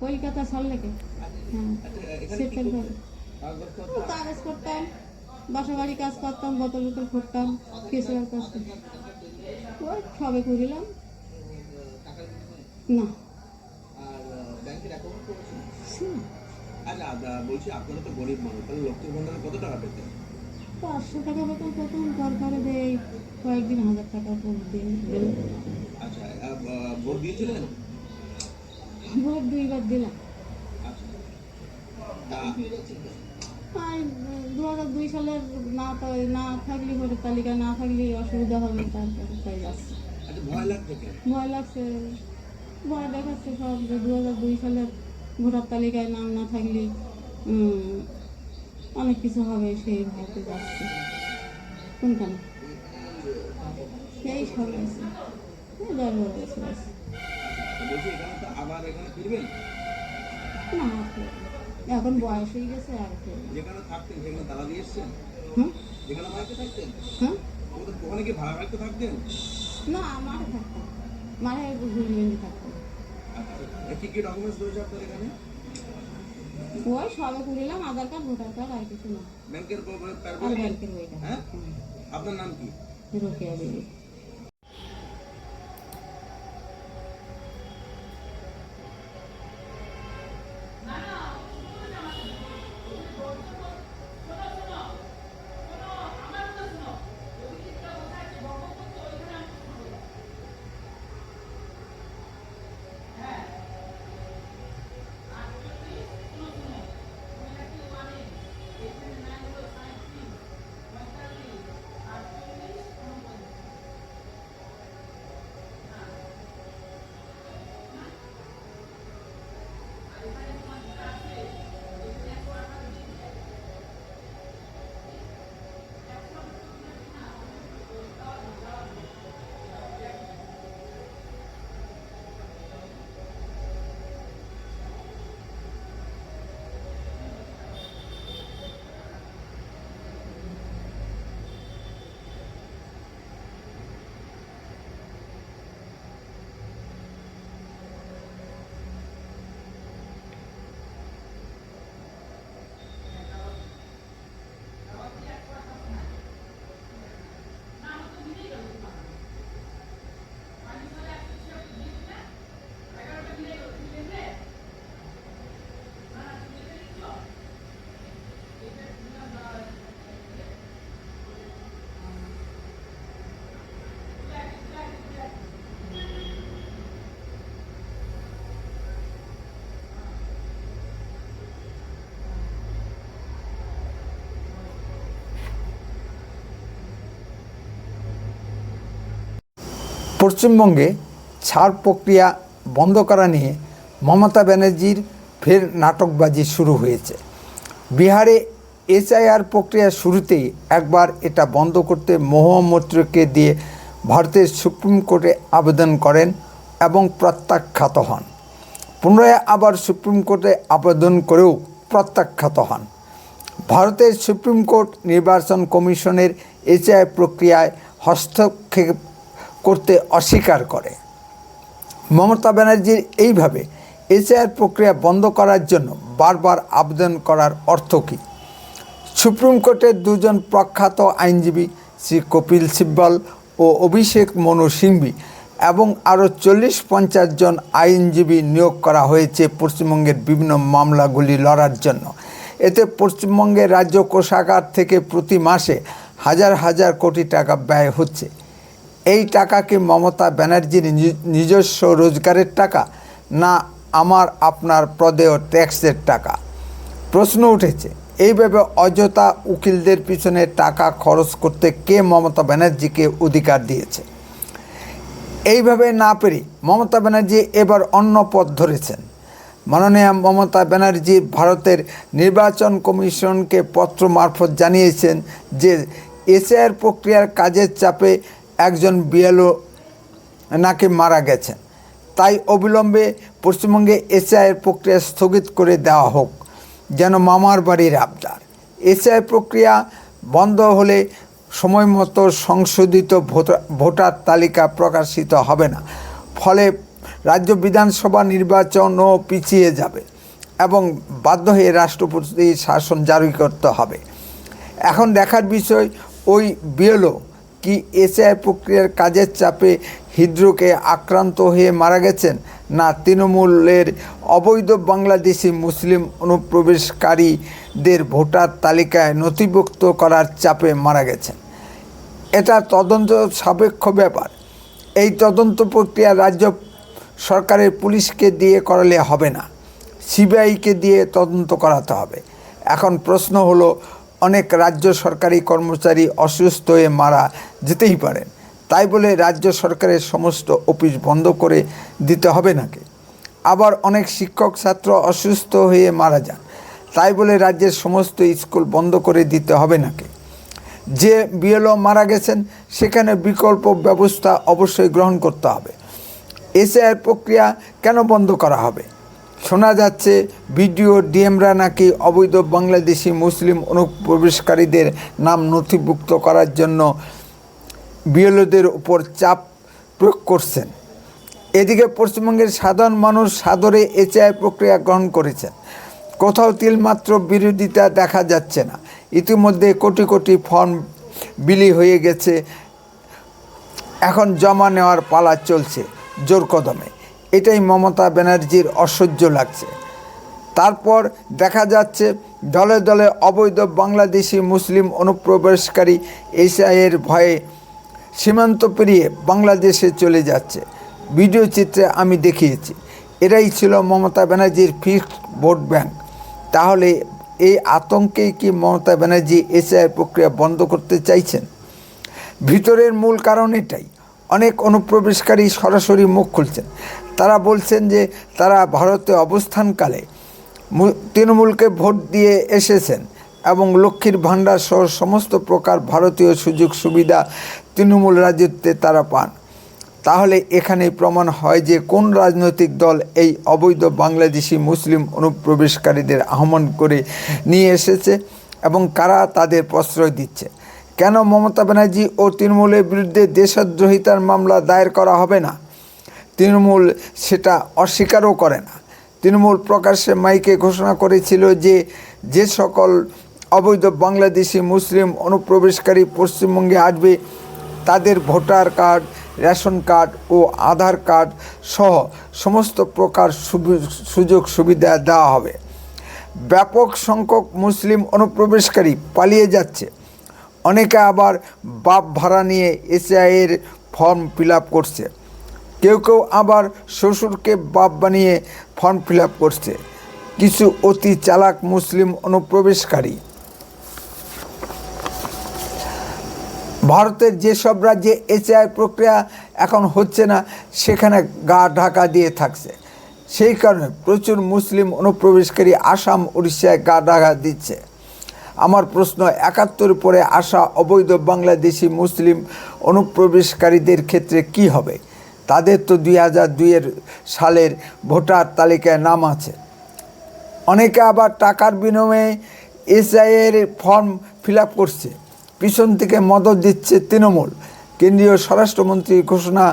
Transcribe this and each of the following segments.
কলকাতা সল্লেকে। হ্যাঁ, সেটেল করে কাগজ করতাম, বাসা বাড়ি কাজ করতাম, বোতল বোতল করতাম, কেসের কাজ করতাম। ওই সবে করিলাম না। বলছি আপনারা তো গরিব মানুষ, তাহলে লক্ষ্মীর ভান্ডারে কত টাকা পেতেন? 500 টাকা বেতন প্রথম, তারপরে দেয় কয়েকদিন 1000 টাকা দিন। আচ্ছা, ভোট দিয়েছিলেন? ভোট 2বার দিলাম। আচ্ছা, আর 2002 সালের না থাকলে ভোটের তালিকা না থাকলে অসুবিধা হবে, তারপরে তাই যাচ্ছে। ভয় লাগছে কেন? ভয় লাগছে, ভয় দেখাচ্ছে সব যে 2002 সালের ভোটার তালিকায় নাম না থাকলে অনেক কিছু হবে, সেই ভয়তে যাচ্ছে। কোনখানে সেই সব আছে, 10-12 বছর আছে। বলছি এখানে তো আবার এখানে ফিরবেন না, এখন বয়স হয়ে গেছে আর কি। যেখানে থাকতেন সেখানে তালা দিয়ে এসছেন? হুম, যেখানে বাড়িতে থাকতেন হ্যাঁ, ওখানে কি ভাড়া বাড়িতে থাকতেন? না, মাঠে থাকতাম, মাঠে ঘুরিয়ে থাকতাম। আচ্ছা, কি কি ডকুমেন্টস রয়েছে আপনার এখানে? ওই সবে করিলাম, আধার কার্ড, ভোটার কার্ড, আর কিছু না। ব্যাংকের আর ব্যাংকের বইটা। হ্যাঁ, আপনার নাম কি? রোকেয়া দেবী। পশ্চিমবঙ্গে ছাড় প্রক্রিয়া বন্ধ করা নিয়ে মমতা ব্যানার্জির ফের নাটকবাজি শুরু হয়েছে। বিহারে এসআইআর প্রক্রিয়া শুরুতেই একবার এটা বন্ধ করতে মহুয়া মৈত্রকে দিয়ে ভারতের সুপ্রিম কোর্টে আবেদন করেন এবং প্রত্যাখ্যাত হন। পুনরায় আবার সুপ্রিম কোর্টে আবেদন করেও প্রত্যাখ্যাত হন। ভারতের সুপ্রিম কোর্ট নির্বাচন কমিশনের এসআইআর প্রক্রিয়ায় হস্তক্ষেপ করতে অস্বীকার করে। মমতা ব্যানার্জির এইভাবে এসআইআর প্রক্রিয়া বন্ধ করার জন্য বারবার আবেদন করার অর্থ কী? সুপ্রিম কোর্টের দুজন প্রখ্যাত আইনজীবী শ্রী কপিল সিব্বল ও অভিষেক মনু সিংভি এবং আরও 40-50 জন আইনজীবী নিয়োগ করা হয়েছে পশ্চিমবঙ্গের বিভিন্ন মামলাগুলি লড়ার জন্য। এতে পশ্চিমবঙ্গের রাজ্য কোষাগার থেকে প্রতি মাসে হাজার হাজার কোটি টাকা ব্যয় হচ্ছে। এই টাকা কি মমতা ব্যানার্জির নিজস্ব রোজগারের টাকা, না আমার আপনার প্রদেয় ট্যাক্সের টাকা? প্রশ্ন উঠেছে, এইভাবে অযথা উকিলদের পিছনে টাকা খরচ করতে কে মমতা ব্যানার্জিকে অধিকার দিয়েছে? এইভাবে না পেরে মমতা ব্যানার্জি এবার অন্য পথ ধরেছেন। মাননীয় মমতা ব্যানার্জি ভারতের নির্বাচন কমিশনকে পত্র মারফত জানিয়েছেন যে এসআইআর প্রক্রিয়ার কাজের চাপে একজন বিএলও নাকি মারা গেছেন, তাই অবিলম্বে পশ্চিমবঙ্গে এসআইআর প্রক্রিয়া স্থগিত করে দেওয়া হোক, যেন মামার বাড়ির আবদার। এসআইআর প্রক্রিয়া বন্ধ হলে সময় মতো সংশোধিত ভোটার তালিকা প্রকাশিত হবে না, ফলে রাজ্য বিধানসভা নির্বাচনও পিছিয়ে যাবে এবং বাধ্য হয়ে রাষ্ট্রপতি শাসন জারি করতে হবে। এখন দেখার বিষয় ওই বিএলও কি এসআইআর প্রক্রিয়ার কাজের চাপে হৃদরোগে আক্রান্ত হয়ে মারা গেছেন, না তৃণমূলের অবৈধ বাংলাদেশি মুসলিম অনুপ্রবেশকারীদের ভোটার তালিকায় নথিভুক্ত করার চাপে মারা গেছেন। এটা তদন্ত সাপেক্ষ ব্যাপার। এই তদন্ত প্রক্রিয়া রাজ্য সরকারের পুলিশকে দিয়ে করালে হবে না, সিবিআইকে দিয়ে তদন্ত করাতে হবে। এখন প্রশ্ন হলো, অনেক রাজ্য সরকারি কর্মচারী অসুস্থ হয়ে মারা যেতেই পারেন, তাই বলে রাজ্য সরকারের সমস্ত অফিস বন্ধ করে দিতে হবে নাকি? আবার অনেক শিক্ষক ছাত্র অসুস্থ হয়ে মারা যান, তাই বলে রাজ্যের সমস্ত স্কুল বন্ধ করে দিতে হবে নাকি? যে বিএলও মারা গেছেন সেখানে বিকল্প ব্যবস্থা অবশ্যই গ্রহণ করতে হবে। এসআইআর প্রক্রিয়া কেন বন্ধ করা হবে? শোনা যাচ্ছে বিডিও ডিএমরা নাকি অবৈধ বাংলাদেশি মুসলিম অনুপ্রবেশকারীদের নাম নথিভুক্ত করার জন্য বিএলওদের উপর চাপ প্রয়োগ করছেন। এদিকে পশ্চিমবঙ্গের সাধারণ মানুষ সাদরে এসআইআর প্রক্রিয়া গ্রহণ করেছেন, কোথাও তিলমাত্র বিরোধিতা দেখা যাচ্ছে না। ইতিমধ্যে কোটি কোটি ফর্ম বিলি হয়ে গেছে, এখন জমা নেওয়ার পালা চলছে জোর কদমে। এটাই মমতা ব্যানার্জির অসহ্য লাগছে। তারপর দেখা যাচ্ছে দলে দলে অবৈধ বাংলাদেশি মুসলিম অনুপ্রবেশকারী এসআইয়ের ভয়ে সীমান্ত পেরিয়ে বাংলাদেশে চলে যাচ্ছে। ভিডিও চিত্রে আমি দেখিয়েছি। এরাই ছিল মমতা ব্যানার্জির ফিক্সড ভোট ব্যাংক। তাহলে এই আতঙ্কেই কি মমতা ব্যানার্জি এসআইআর প্রক্রিয়া বন্ধ করতে চাইছেন? ভিতরের মূল কারণ এটাই। অনেক অনুপ্রবেশকারী সরাসরি মুখ খুলছেন। তারা বলছেন যে তারা ভারতে অবস্থানকালে তৃণমূলকে ভোট দিয়ে এসেছেন এবং লক্ষ্মীর ভাণ্ডার সহ সমস্ত প্রকার ভারতীয় সুযোগ সুবিধা তৃণমূল রাজত্বে তারা পান। তাহলে এখানেই প্রমাণ হয় যে কোন রাজনৈতিক দল এই অবৈধ বাংলাদেশি মুসলিম অনুপ্রবেশকারীদের আহ্বান করে নিয়ে এসেছে এবং কারা তাদের প্রশ্রয় দিচ্ছে। কেন মমতা ব্যানার্জি ও তৃণমূলের বিরুদ্ধে দেশদ্রোহিতার মামলা দায়ের করা হবে না? তৃণমূল সেটা অস্বীকারও করে না। তৃণমূল প্রকাশ্যে মাইকে ঘোষণা করেছিল যে যে সকল অবৈধ বাংলাদেশি মুসলিম অনুপ্রবেশকারী পশ্চিমবঙ্গে আসবে তাদের ভোটার কার্ড, রেশন কার্ড ও আধার কার্ড সহ সমস্ত প্রকার সুযোগ সুবিধা দেওয়া হবে। ব্যাপক সংখ্যক মুসলিম অনুপ্রবেশকারী পালিয়ে যাচ্ছে। অনেকে আবার বাপ ভাড়া নিয়ে এসআইয়ের ফর্ম ফিল আপ করছে। কেউ কেউ আবার শ্বশুরকে বাপ বানিয়ে ফর্ম ফিল আপ করছে। কিছু অতি চালাক মুসলিম অনুপ্রবেশকারী ভারতের যেসব রাজ্যে এসআইআর প্রক্রিয়া এখন হচ্ছে না সেখানে গা ঢাকা দিয়ে থাকছে। সেই কারণে প্রচুর মুসলিম অনুপ্রবেশকারী আসাম, উড়িষ্যায় গা ঢাকা দিচ্ছে। আমার প্রশ্ন, ৭১ পরে আসা অবৈধ বাংলাদেশি মুসলিম অনুপ্রবেশকারীদের ক্ষেত্রে কি হবে? তাদের তো ২০০২ সালের ভোটার তালিকায় নাম আছে। অনেকে আবার টাকার বিনিময়ে এসআইয়ের ফর্ম ফিল আপ করছে। পিছন থেকে মদত দিচ্ছে তৃণমূল। কেন্দ্রীয় স্বরাষ্ট্রমন্ত্রীর ঘোষণা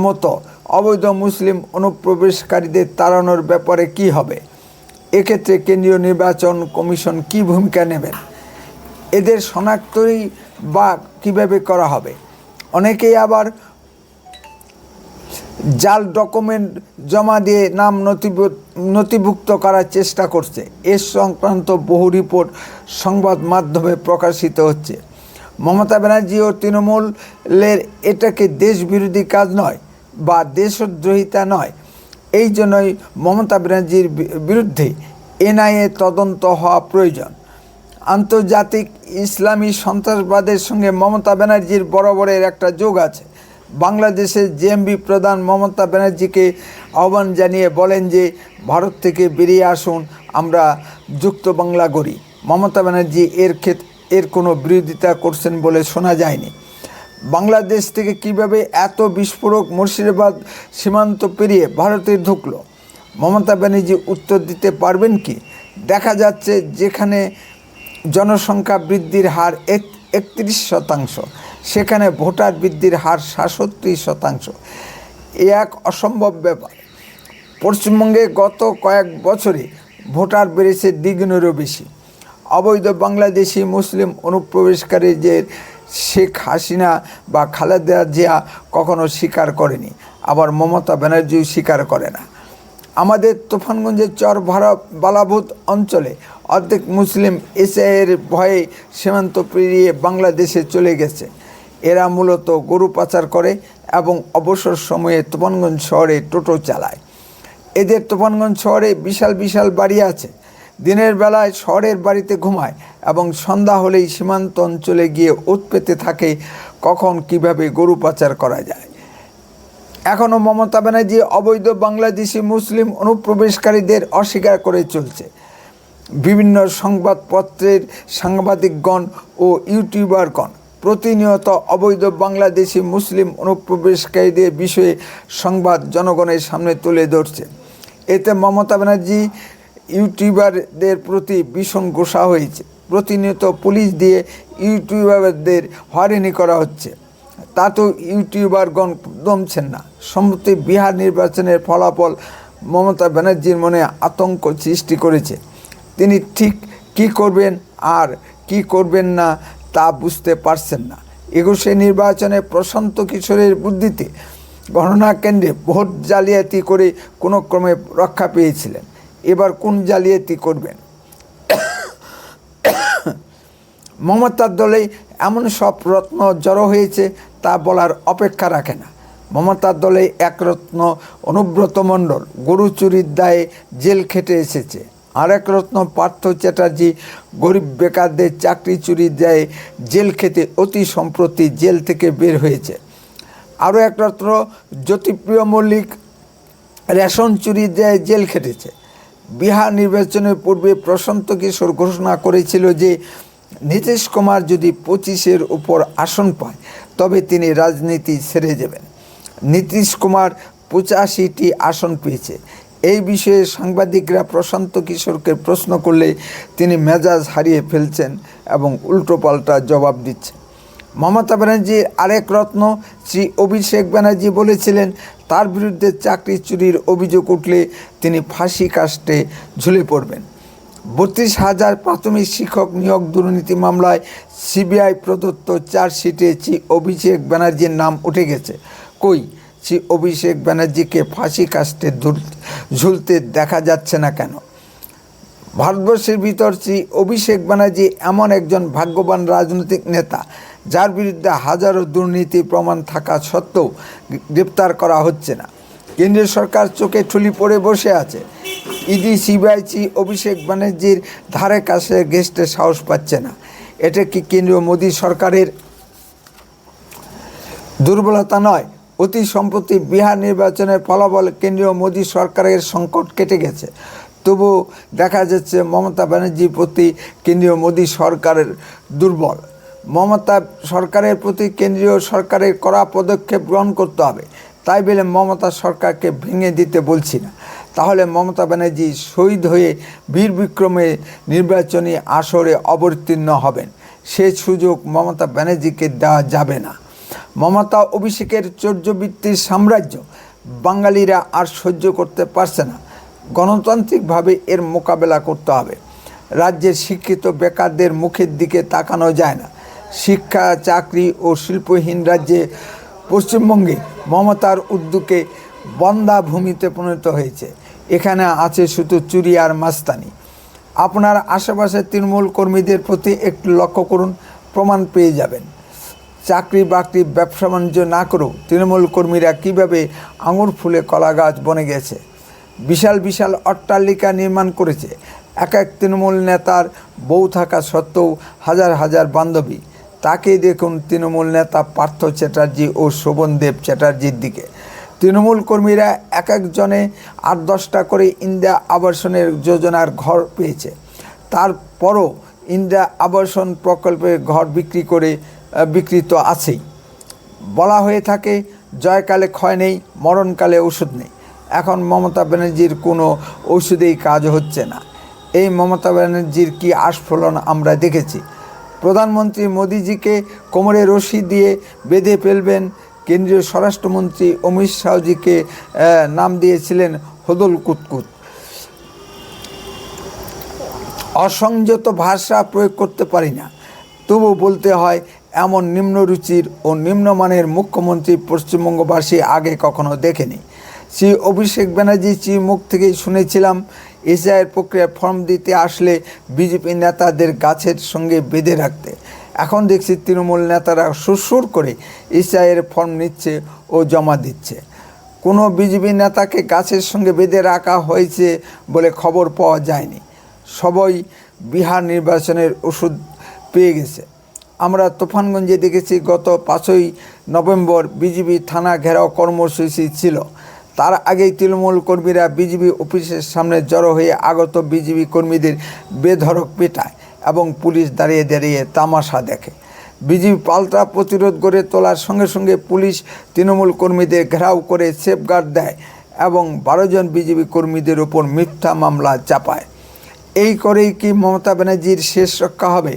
মতো অবৈধ মুসলিম অনুপ্রবেশকারীদের তাড়ানোর ব্যাপারে কি হবে? এক্ষেত্রে কেন্দ্রীয় নির্বাচন কমিশন কি ভূমিকা নেবেন? এদের শনাক্তই বা কীভাবে করা হবে? অনেকেই আবার জাল ডকুমেন্ট জমা দিয়ে নাম নথিভুক্ত করার চেষ্টা করছে। এর সংক্রান্ত বহু রিপোর্ট সংবাদ মাধ্যমে প্রকাশিত হচ্ছে। মমতা ব্যানার্জি ও তৃণমূলের এটাকে দেশবিরোধী কাজ নয় বা দেশদ্রোহিতা নয়। এই জন্যই মমতা ব্যানার্জির বিরুদ্ধে এনআইএ তদন্ত হওয়া প্রয়োজন। আন্তর্জাতিক ইসলামী সন্ত্রাসবাদের সঙ্গে মমতা ব্যানার্জির বরাবরের একটা যোগ আছে। বাংলাদেশের জেএমবি প্রধান মমতা ব্যানার্জিকে আহ্বান জানিয়ে বলেন যে ভারত থেকে বেরিয়ে আসুন, আমরা যুক্ত বাংলা গড়ি। মমতা ব্যানার্জি এর কোনো বিরোধিতা করছেন বলে শোনা যায়নি। বাংলাদেশ থেকে কিভাবে এত বিস্ফোরক মুর্শিদাবাদ সীমান্ত পেরিয়ে ভারতে ঢুকলো? মমতা ব্যানার্জি উত্তর দিতে পারবেন কি? দেখা যাচ্ছে যেখানে জনসংখ্যা বৃদ্ধির হার ৩১%, সেখানে ভোটার বৃদ্ধির হার ৬৭%। এ এক অসম্ভব ব্যাপার। পশ্চিমবঙ্গে গত কয়েক বছরে ভোটার বেড়েছে দ্বিগুণেরও বেশি। অবৈধ বাংলাদেশি মুসলিম অনুপ্রবেশকারীদের শেখ হাসিনা বা খালেদা জিয়া কখনো স্বীকার করেনি, আবার মমতা ব্যানার্জিও স্বীকার করে না। আমাদের তুফানগঞ্জের চর বালাভূত অঞ্চলে অর্ধেক মুসলিম এসআইয়ের ভয়ে সীমান্ত পেরিয়ে বাংলাদেশে চলে গেছে। এরা মূলত গরু পাচার করে এবং অবসর সময়ে তুফানগঞ্জ শহরে টোটো চালায়। এদের তুফানগঞ্জ শহরে বিশাল বিশাল বাড়ি আছে। দিনের বেলায় শহরের বাড়িতে ঘুমায় এবং সন্ধ্যা হলেই সীমান্ত অঞ্চলে গিয়ে ওত পেতে থাকে কখন কিভাবে গরু পাচার করা যায়। এখনও মমতা ব্যানার্জি অবৈধ বাংলাদেশি মুসলিম অনুপ্রবেশকারীদের অস্বীকার করে চলছে। বিভিন্ন সংবাদপত্রের সাংবাদিকগণ ও ইউটিউবারগণ প্রতিনিয়ত অবৈধ বাংলাদেশি মুসলিম অনুপ্রবেশকারীদের বিষয়ে সংবাদ জনগণের সামনে তুলে ধরছে। এতে মমতা ব্যানার্জি ইউটিউবারদের প্রতি ভীষণ গোসা হয়েছে। প্রতিনিয়ত পুলিশ দিয়ে ইউটিউবারদের হয়রানি করা হচ্ছে, তাতেও ইউটিউবারগণ দমছেন না। সম্প্রতি বিহার নির্বাচনের ফলাফল মমতা ব্যানার্জির মনে আতঙ্ক সৃষ্টি করেছে। তিনি ঠিক কী করবেন আর কি করবেন না তা বুঝতে পারছেন না। 21 নির্বাচনে প্রশান্ত কিশোরের বুদ্ধিতে গণনা কেন্দ্রে ভোট জালিয়াতি করে কোনো ক্রমে রক্ষা পেয়েছিলেন। এবার কোন জালিয়াতি করবেন? মমতার দলে এমন সব রত্ন জড়ো হয়েছে তা বলার অপেক্ষা রাখে না। মমতার দলে এক রত্ন অনুব্রত মণ্ডল গরু চুরির দায়ে জেল খেটে এসেছে। আরেক রত্ন পার্থ চ্যাটার্জি গরিব বেকারদের চাকরি চুরির দায়ে জেল খেতে অতি সম্প্রতি জেল থেকে বের হয়েছে। আরও এক রত্ন জ্যোতিপ্রিয় মল্লিক রেশন চুরির দায়ে জেল খেটেছে। বিহার নির্বাচনের পূর্বে প্রশান্ত কিশোর ঘোষণা করেছিল যে নীতিশ কুমার যদি 25-এর উপর আসন পায় তবে তিনি রাজনীতি ছেড়ে যাবেন। নীতিশ কুমার 85টি আসন পেয়েছে। এই বিষয়ে সাংবাদিকরা প্রশান্ত কিশোরকে প্রশ্ন করলে তিনি মেজাজ হারিয়ে ফেলছেন এবং উল্টোপাল্টা জবাব দিচ্ছেন। মমতা ব্যানার্জির আরেক রত্ন শ্রী অভিষেক ব্যানার্জি বলেছিলেন তার বিরুদ্ধে চাকরি চুরির অভিযোগ উঠলে তিনি ফাঁসি কাস্টে ঝুলে পড়বেন। 32,000 প্রাথমিক শিক্ষক নিয়োগ দুর্নীতি মামলায় সিবিআই প্রদত্ত চার্জশিটে শ্রী অভিষেক ব্যানার্জির নাম উঠে গেছে। কই শ্রী অভিষেক ব্যানার্জিকে ফাঁসি কাস্টে ঝুলতে দেখা যাচ্ছে না কেন? ভারতবর্ষের ভিতর শ্রী অভিষেক ব্যানার্জি এমন একজন ভাগ্যবান রাজনৈতিক নেতা যার বিরুদ্ধে হাজারো দুর্নীতি প্রমাণ থাকা সত্ত্বেও গ্রেপ্তার করা হচ্ছে না। কেন্দ্রীয় সরকার চোখে ঠুলি পড়ে বসে আছে। ইডি সিবিআই শ্রী অভিষেক ব্যানার্জির ধারে কাছে ঘেঁষতে সাহস পাচ্ছে না। এটা কি কেন্দ্রীয় মোদী সরকারের দুর্বলতা নয়? অতি সম্প্রতি বিহার নির্বাচনের ফলাফল কেন্দ্রীয় মোদী সরকারের সংকট কেটে গেছে। তবু দেখা যাচ্ছে মমতা ব্যানার্জির প্রতি কেন্দ্রীয় মোদী সরকারের দুর্বল। মমতা সরকারের প্রতি কেন্দ্রীয় সরকারের কড়া পদক্ষেপ গ্রহণ করতে হবে। তাই বলে মমতা সরকারকে ভেঙে দিতে বলছি না। তাহলে মমতা ব্যানার্জি শহীদ হয়ে বীর বিক্রমে নির্বাচনী আসরে অবতীর্ণ হবেন। সে সুযোগ মমতা ব্যানার্জিকে দেওয়া যাবে না। মমতা অভিষেকের চৌর্যবৃত্তির সাম্রাজ্য বাঙালিরা আর সহ্য করতে পারছে না। গণতান্ত্রিকভাবে এর মোকাবেলা করতে হবে। রাজ্যের শিক্ষিত বেকারদের মুখের দিকে তাকানো যায় না। শিক্ষা, চাকরি ও শিল্পহীন রাজ্যে পশ্চিমবঙ্গে মমতার উদ্যোগে বন্ধা ভূমিতে পরিণত হয়েছে। এখানে আছে শুধু চুরি আর মাস্তানি। আপনার আশেপাশে তৃণমূল কর্মীদের প্রতি একটু লক্ষ্য করুন, প্রমাণ পেয়ে যাবেন। চাকরি বাকরি ব্যবসা বাণিজ্য না করেও তৃণমূল কর্মীরা কীভাবে আঙুর ফুলে কলা গাছ বনে গেছে। বিশাল বিশাল অট্টালিকা নির্মাণ করেছে। এক এক তৃণমূল নেতার বউ থাকা সত্ত্বেও হাজার হাজার বান্ধবী। তাকে দেখুন তৃণমূল নেতা পার্থ চ্যাটার্জি ও শোভনদেব চ্যাটার্জির দিকে। তৃণমূল কর্মীরা এক একজনে 8-10টা করে ইন্দিরা আবাসনের যোজনার ঘর পেয়েছে। তারপরও ইন্দিরা আবাসন প্রকল্পের ঘর বিকৃত আছেই। বলা হয়ে থাকে জয়কালে ক্ষয় নেই, মরণকালে ওষুধ নেই। এখন মমতা ব্যানার্জির কোনো ওষুধেই কাজ হচ্ছে না। এই মমতা ব্যানার্জির কি আস্ফলন আমরা দেখেছি। প্রধানমন্ত্রী মোদিজিকে কোমরে রশি দিয়ে বেঁধে ফেলবেন কেন্দ্রীয় স্বরাষ্ট্রমন্ত্রী অমিত শাহজিকে নাম দিয়েছিলেন হদল কুতকুত। অসংযত ভাষা প্রয়োগ করতে পারি না, তবু বলতে হয় এমন নিম্নরুচির ও নিম্নমানের মুখ্যমন্ত্রী পশ্চিমবঙ্গবাসী আগে কখনো দেখেনি। শ্রী অভিষেক ব্যানার্জির মুখ থেকেই শুনেছিলাম এসআইআর প্রক্রিয়ার ফর্ম দিতে আসলে বিজেপি নেতাদের গাছের সঙ্গে বেঁধে রাখতে। এখন দেখছি তৃণমূল নেতারা সুরসুর করে এসআইআর ফর্ম নিচ্ছে ও জমা দিচ্ছে। কোনো বিজেপি নেতাকে গাছের সঙ্গে বেঁধে রাখা হয়েছে বলে খবর পাওয়া যায়নি। সবাই বিহার নির্বাচনের ওষুধ পেয়ে গেছে। আমরা তুফানগঞ্জে দেখেছি গত 5ই নভেম্বর বিজেপি থানা ঘেরাও কর্মসূচি ছিল। তার আগেই তৃণমূল কর্মীরা বিজেপি অফিসের সামনে জড়ো হয়ে আগত বিজেপি কর্মীদের বেধড়ক পেটায় এবং পুলিশ দাঁড়িয়ে দাঁড়িয়ে তামাশা দেখে। বিজেপি পাল্টা প্রতিরোধ গড়ে তোলার সঙ্গে সঙ্গে পুলিশ তৃণমূল কর্মীদের ঘেরাও করে সেফগার্ড দেয় এবং 12 জন বিজেপি কর্মীদের ওপর মিথ্যা মামলা চাপায়। এই করেই কি মমতা ব্যানার্জির শেষ রক্ষা হবে?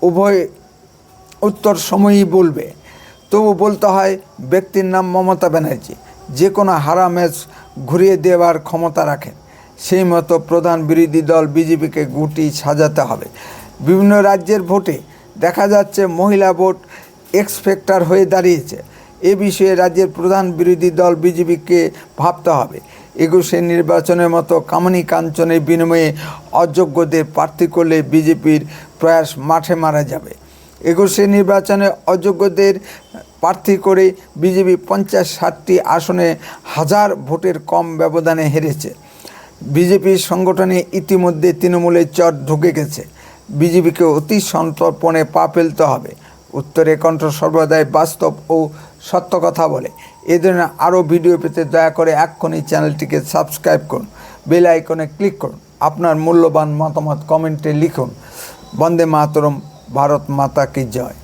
উভয় উত্তর সময়ই বলবে। তবু বলতে হয় ব্যক্তির নাম মমতা ব্যানার্জি, যে কোনো হারা ম্যাচ ঘুরিয়ে দেওয়ার ক্ষমতা রাখেন। সেই মতো প্রধান বিরোধী দল বিজেপিকে গুটি সাজাতে হবে। বিভিন্ন রাজ্যের ভোটে দেখা যাচ্ছে মহিলা ভোট এক্স ফ্যাক্টর হয়ে দাঁড়িয়েছে। এ বিষয়ে রাজ্যের প্রধান বিরোধী দল বিজেপিকে ভাবতে হবে। 21 নির্বাচনের মতো কামানি কাঞ্চনের বিনিময়ে অযোগ্যদের প্রার্থী করলে বিজেপির প্রয়াস মাঠে মারা যাবে। 21 নির্বাচনে অযোগ্যদের প্রার্থী করে বিজেপি 50-60টি আসনে হাজার ভোটের কম ব্যবধানে হেরেছে। বিজেপির সংগঠনে ইতিমধ্যে তৃণমূলের চর ঢুকে গেছে। বিজেপিকে অতি সন্তর্পণে পা ফেলতে হবে। উত্তরে কণ্ঠ সর্বদাই বাস্তব ও সত্য কথা বলে। এ ধরনের আরও ভিডিও পেতে দয়া করে এক্ষুনি চ্যানেলটিকে সাবস্ক্রাইব করুন, বেল আইকনে ক্লিক করুন, আপনার মূল্যবান মতামত কমেন্টে লিখুন। বন্দে মাতরম, ভারত মাতা কি জয়।